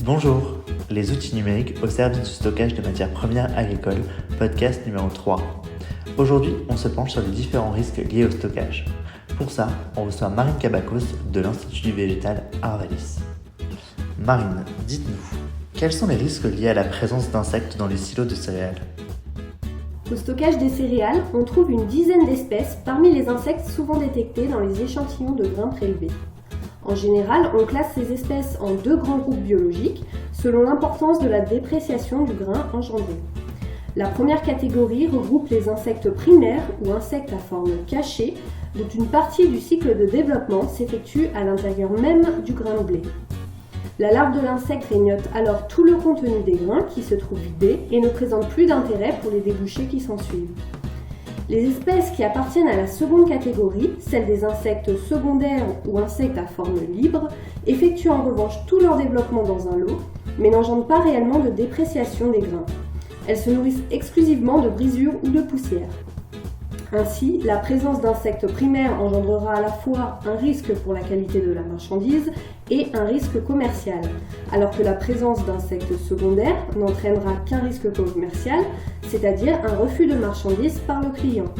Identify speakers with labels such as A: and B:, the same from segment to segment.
A: Bonjour, les outils numériques au service du stockage de matières premières agricoles, podcast numéro 3. Aujourd'hui, on se penche sur les différents risques liés au stockage. Pour ça, on reçoit Marine Cabacos de l'Institut du végétal Arvalis. Marine, dites-nous, quels sont les risques liés à la présence d'insectes dans les silos de céréales ?
B: Au stockage des céréales, on trouve une dizaine d'espèces parmi les insectes souvent détectés dans les échantillons de grains prélevés. En général, on classe ces espèces en deux grands groupes biologiques selon l'importance de la dépréciation du grain engendré. La première catégorie regroupe les insectes primaires ou insectes à forme cachée, dont une partie du cycle de développement s'effectue à l'intérieur même du grain de blé. La larve de l'insecte grignote alors tout le contenu des grains qui se trouvent vidés et ne présente plus d'intérêt pour les débouchés qui s'ensuivent. Les espèces qui appartiennent à la seconde catégorie, celles des insectes secondaires ou insectes à forme libre, effectuent en revanche tout leur développement dans un lot, mais n'engendrent pas réellement de dépréciation des grains. Elles se nourrissent exclusivement de brisures ou de poussière. Ainsi, la présence d'insectes primaires engendrera à la fois un risque pour la qualité de la marchandise et un risque commercial, alors que la présence d'insectes secondaires n'entraînera qu'un risque commercial, c'est-à-dire un refus de marchandise par le client.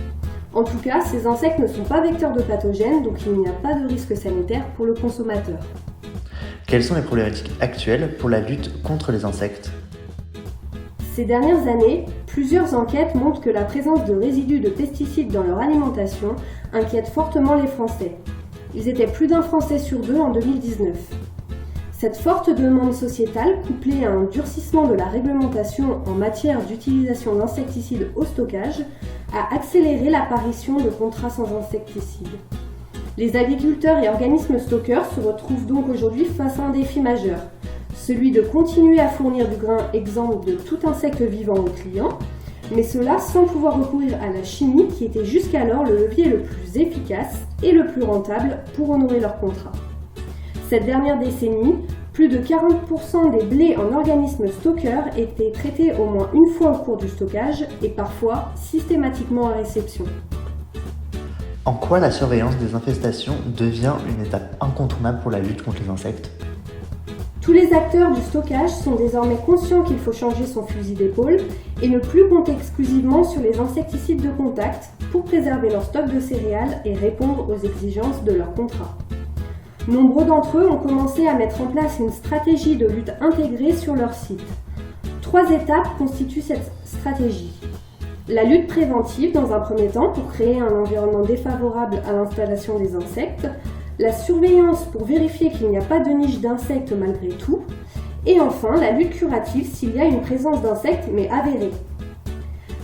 B: En tout cas, ces insectes ne sont pas vecteurs de pathogènes, donc il n'y a pas de risque sanitaire pour le consommateur.
A: Quelles sont les problématiques actuelles pour la lutte contre les insectes ?
B: Ces dernières années, plusieurs enquêtes montrent que la présence de résidus de pesticides dans leur alimentation inquiète fortement les Français. Ils étaient plus d'un Français sur deux en 2019. Cette forte demande sociétale, couplée à un durcissement de la réglementation en matière d'utilisation d'insecticides au stockage, a accéléré l'apparition de contrats sans insecticides. Les agriculteurs et organismes stockeurs se retrouvent donc aujourd'hui face à un défi majeur. Celui de continuer à fournir du grain exempt de tout insecte vivant aux clients, mais cela sans pouvoir recourir à la chimie qui était jusqu'alors le levier le plus efficace et le plus rentable pour honorer leur contrat. Cette dernière décennie, plus de 40% des blés en organismes stockeurs étaient traités au moins une fois au cours du stockage et parfois systématiquement à réception.
A: En quoi la surveillance des infestations devient une étape incontournable pour la lutte contre les insectes ?
B: Tous les acteurs du stockage sont désormais conscients qu'il faut changer son fusil d'épaule et ne plus compter exclusivement sur les insecticides de contact pour préserver leur stock de céréales et répondre aux exigences de leur contrat. Nombreux d'entre eux ont commencé à mettre en place une stratégie de lutte intégrée sur leur site. 3 étapes constituent cette stratégie. La lutte préventive dans un premier temps pour créer un environnement défavorable à l'installation des insectes, la surveillance pour vérifier qu'il n'y a pas de niche d'insectes malgré tout, et enfin la lutte curative s'il y a une présence d'insectes mais avérée.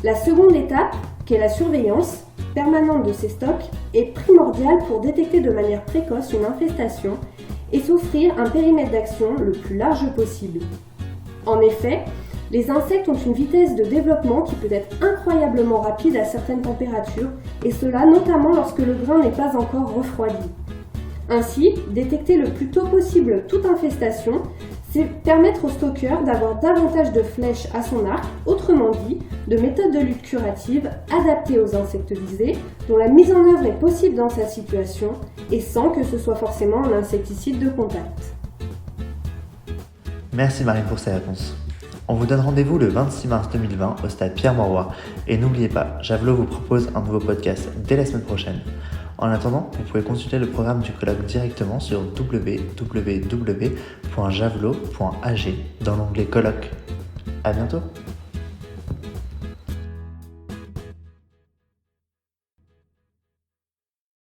B: La seconde étape, qui est la surveillance permanente de ces stocks, est primordiale pour détecter de manière précoce une infestation et s'offrir un périmètre d'action le plus large possible. En effet, les insectes ont une vitesse de développement qui peut être incroyablement rapide à certaines températures, et cela notamment lorsque le grain n'est pas encore refroidi. Ainsi, détecter le plus tôt possible toute infestation, c'est permettre au stockeur d'avoir davantage de flèches à son arc, autrement dit, de méthodes de lutte curative adaptées aux insectes visés, dont la mise en œuvre est possible dans sa situation et sans que ce soit forcément un insecticide de contact.
A: Merci Marine pour ces réponses. On vous donne rendez-vous le 26 mars 2020 au stade Pierre-Mauroy et n'oubliez pas, Javelot vous propose un nouveau podcast dès la semaine prochaine. En attendant, vous pouvez consulter le programme du colloque directement sur www.javelot.ag dans l'onglet colloque. À bientôt!